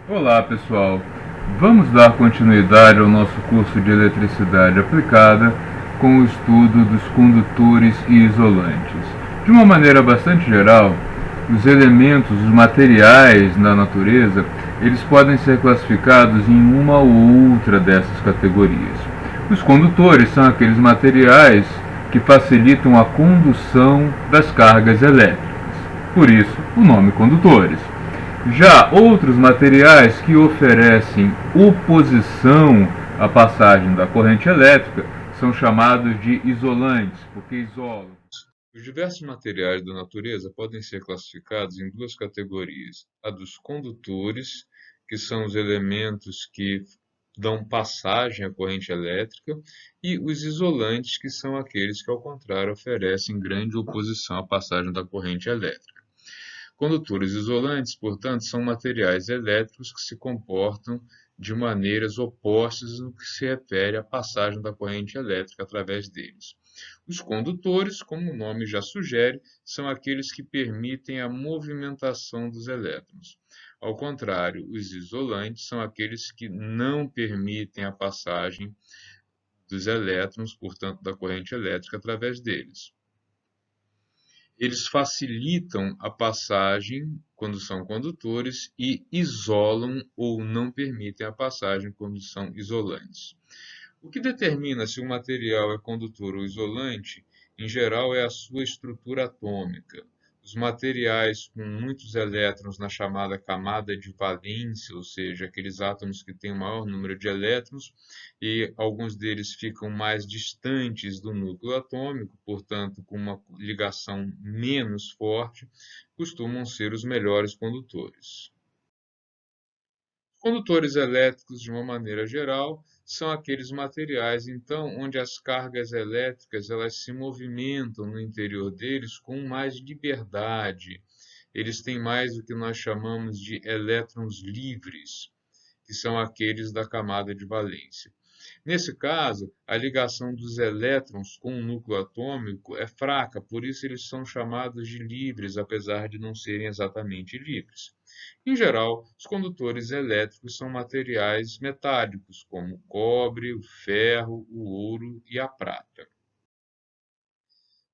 Olá pessoal, vamos dar continuidade ao nosso curso de eletricidade aplicada com o estudo dos condutores e isolantes. De uma maneira bastante geral, os elementos, os materiais na natureza, eles podem ser classificados em uma ou outra dessas categorias. Os condutores são aqueles materiais que facilitam a condução das cargas elétricas, por isso o nome condutores. Já outros materiais que oferecem oposição à passagem da corrente elétrica são chamados de isolantes, porque isolam. Os diversos materiais da natureza podem ser classificados em duas categorias: a dos condutores, que são os elementos que dão passagem à corrente elétrica, e os isolantes, que são aqueles que, ao contrário, oferecem grande oposição à passagem da corrente elétrica. Condutores isolantes, portanto, são materiais elétricos que se comportam de maneiras opostas no que se refere à passagem da corrente elétrica através deles. Os condutores, como o nome já sugere, são aqueles que permitem a movimentação dos elétrons. Ao contrário, os isolantes são aqueles que não permitem a passagem dos elétrons, portanto, da corrente elétrica através deles. Eles facilitam a passagem quando são condutores e isolam ou não permitem a passagem quando são isolantes. O que determina se um material é condutor ou isolante, em geral, é a sua estrutura atômica. Os materiais com muitos elétrons na chamada camada de valência, ou seja, aqueles átomos que têm o maior número de elétrons, e alguns deles ficam mais distantes do núcleo atômico, portanto, com uma ligação menos forte, costumam ser os melhores condutores. Condutores elétricos, de uma maneira geral, são aqueles materiais, então, onde as cargas elétricas elas se movimentam no interior deles com mais liberdade. Eles têm mais o que nós chamamos de elétrons livres, que são aqueles da camada de valência. Nesse caso, a ligação dos elétrons com o núcleo atômico é fraca, por isso eles são chamados de livres, apesar de não serem exatamente livres. Em geral, os condutores elétricos são materiais metálicos, como o cobre, o ferro, o ouro e a prata.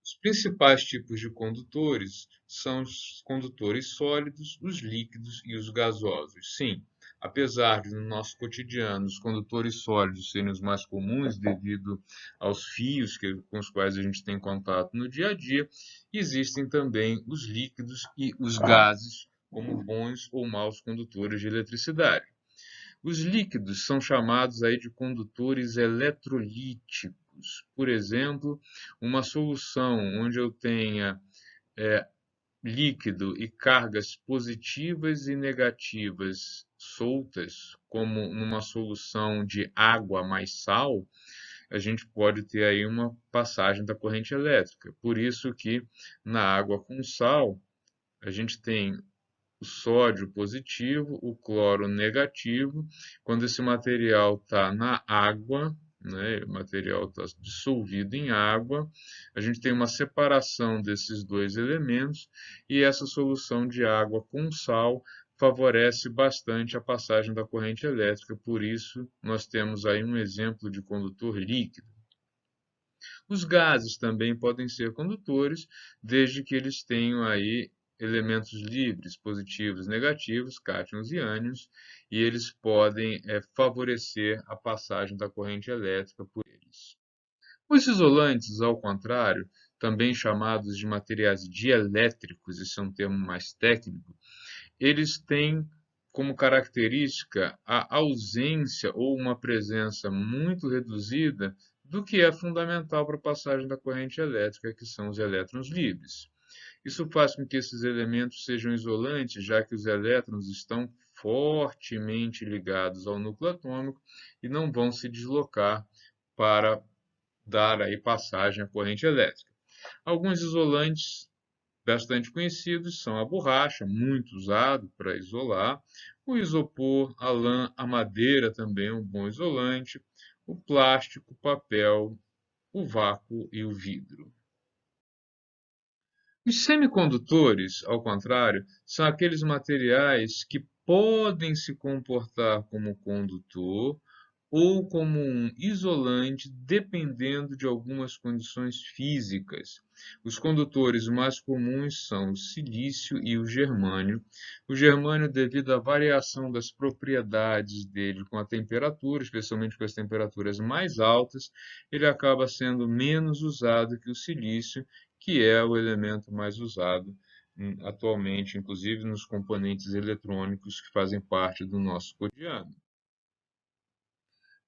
Os principais tipos de condutores são os condutores sólidos, os líquidos e os gasosos. Sim, apesar de no nosso cotidiano os condutores sólidos serem os mais comuns devido aos fios com os quais a gente tem contato no dia a dia, existem também os líquidos e os gases como bons ou maus condutores de eletricidade. Os líquidos são chamados aí de condutores eletrolíticos. Por exemplo, uma solução onde eu tenha líquido e cargas positivas e negativas soltas, como numa solução de água mais sal, a gente pode ter aí uma passagem da corrente elétrica. Por isso que na água com sal, a gente tem o sódio positivo, o cloro negativo. Quando esse material está na água, né, o material está dissolvido em água, a gente tem uma separação desses dois elementos e essa solução de água com sal favorece bastante a passagem da corrente elétrica, por isso nós temos aí um exemplo de condutor líquido. Os gases também podem ser condutores, desde que eles tenham aí elementos livres, positivos, negativos, cátions e ânions, e eles podem favorecer a passagem da corrente elétrica por eles. Os isolantes, ao contrário, também chamados de materiais dielétricos, esse é um termo mais técnico, eles têm como característica a ausência ou uma presença muito reduzida do que é fundamental para a passagem da corrente elétrica, que são os elétrons livres. Isso faz com que esses elementos sejam isolantes, já que os elétrons estão fortemente ligados ao núcleo atômico e não vão se deslocar para dar aí passagem à corrente elétrica. Alguns isolantes bastante conhecidos são a borracha, muito usado para isolar, o isopor, a lã, a madeira também é um bom isolante, o plástico, o papel, o vácuo e o vidro. Os semicondutores, ao contrário, são aqueles materiais que podem se comportar como condutor ou como um isolante, dependendo de algumas condições físicas. Os condutores mais comuns são o silício e o germânio. O germânio, devido à variação das propriedades dele com a temperatura, especialmente com as temperaturas mais altas, ele acaba sendo menos usado que o silício, que é o elemento mais usado atualmente, inclusive nos componentes eletrônicos que fazem parte do nosso cotidiano.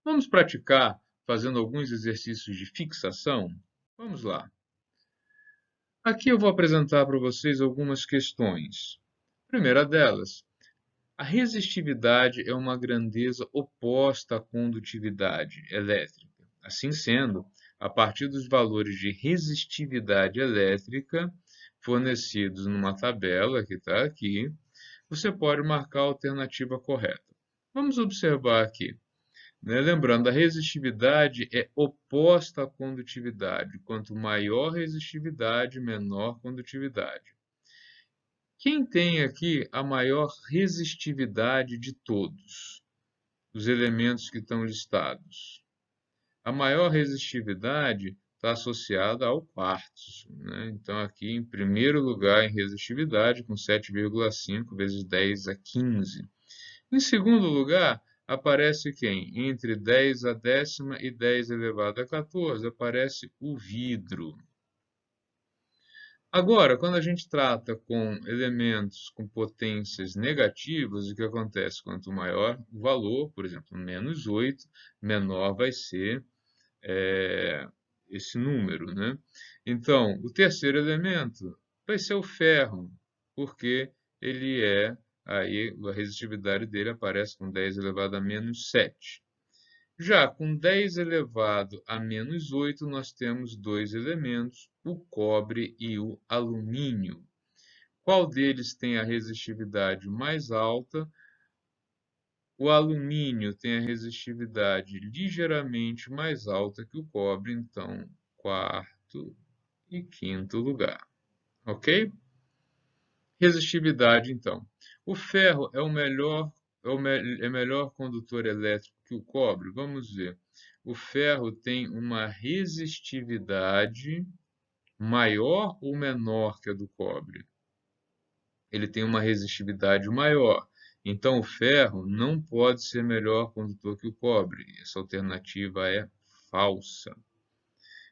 Vamos praticar fazendo alguns exercícios de fixação? Vamos lá. Aqui eu vou apresentar para vocês algumas questões. Primeira delas, a resistividade é uma grandeza oposta à condutividade elétrica. Assim sendo, a partir dos valores de resistividade elétrica fornecidos numa tabela que está aqui, você pode marcar a alternativa correta. Vamos observar aqui. Lembrando, a resistividade é oposta à condutividade. Quanto maior resistividade, menor condutividade. Quem tem aqui a maior resistividade de todos os elementos que estão listados? A maior resistividade está associada ao quartzo, né? Então, aqui em primeiro lugar em resistividade, com 7,5 vezes 10 a 15. Em segundo lugar, aparece quem? Entre 10 a décima e 10 elevado a 14, aparece o vidro. Agora, quando a gente trata com elementos com potências negativas, o que acontece? Quanto maior o valor, por exemplo, menos 8, menor vai ser esse número, né? Então, o terceiro elemento vai ser o ferro, porque ele aí a resistividade dele aparece com 10 elevado a menos 7. Já com 10 elevado a menos 8, nós temos dois elementos, o cobre e o alumínio. Qual deles tem a resistividade mais alta? O alumínio tem a resistividade ligeiramente mais alta que o cobre, então, quarto e quinto lugar. Ok? Resistividade, então. O ferro é melhor condutor elétrico que o cobre? Vamos ver. O ferro tem uma resistividade maior ou menor que a do cobre? Ele tem uma resistividade maior. Então, o ferro não pode ser melhor condutor que o cobre. Essa alternativa é falsa.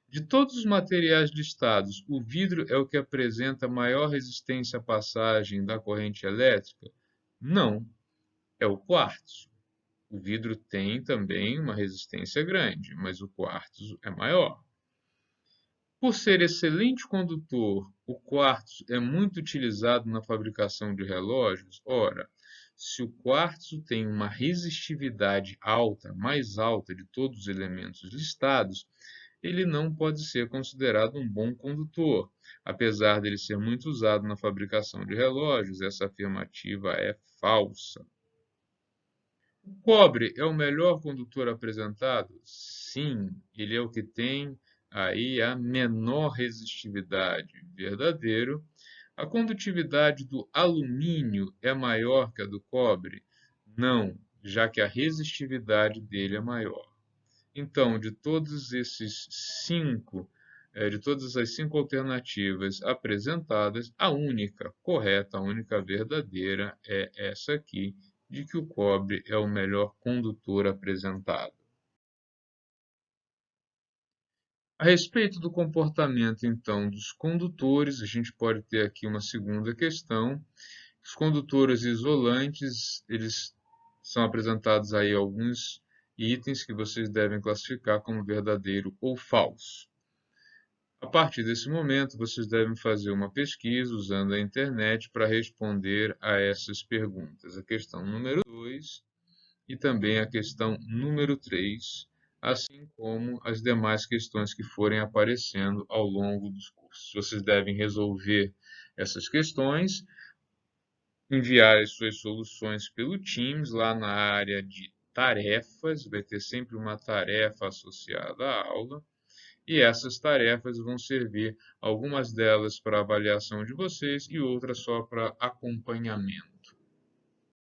De todos os materiais listados, o vidro é o que apresenta maior resistência à passagem da corrente elétrica? Não, é o quartzo. O vidro tem também uma resistência grande, mas o quartzo é maior. Por ser excelente condutor, o quartzo é muito utilizado na fabricação de relógios. Ora, se o quartzo tem uma resistividade alta, mais alta de todos os elementos listados, ele não pode ser considerado um bom condutor. Apesar dele ser muito usado na fabricação de relógios, essa afirmativa é falsa. O cobre é o melhor condutor apresentado? Sim, ele é o que tem aí a menor resistividade. Verdadeiro. A condutividade do alumínio é maior que a do cobre? Não, já que a resistividade dele é maior. Então, de todos esses de todas as 5 alternativas apresentadas, a única correta, a única verdadeira é essa aqui, de que o cobre é o melhor condutor apresentado. A respeito do comportamento, então, dos condutores, a gente pode ter aqui uma segunda questão. Os condutores isolantes, eles são apresentados aí alguns itens que vocês devem classificar como verdadeiro ou falso. A partir desse momento, vocês devem fazer uma pesquisa usando a internet para responder a essas perguntas. A questão número 2 e também a questão número 3, assim como as demais questões que forem aparecendo ao longo dos cursos. Vocês devem resolver essas questões, enviar as suas soluções pelo Teams, lá na área de tarefas, vai ter sempre uma tarefa associada à aula, e essas tarefas vão servir, algumas delas para avaliação de vocês e outras só para acompanhamento.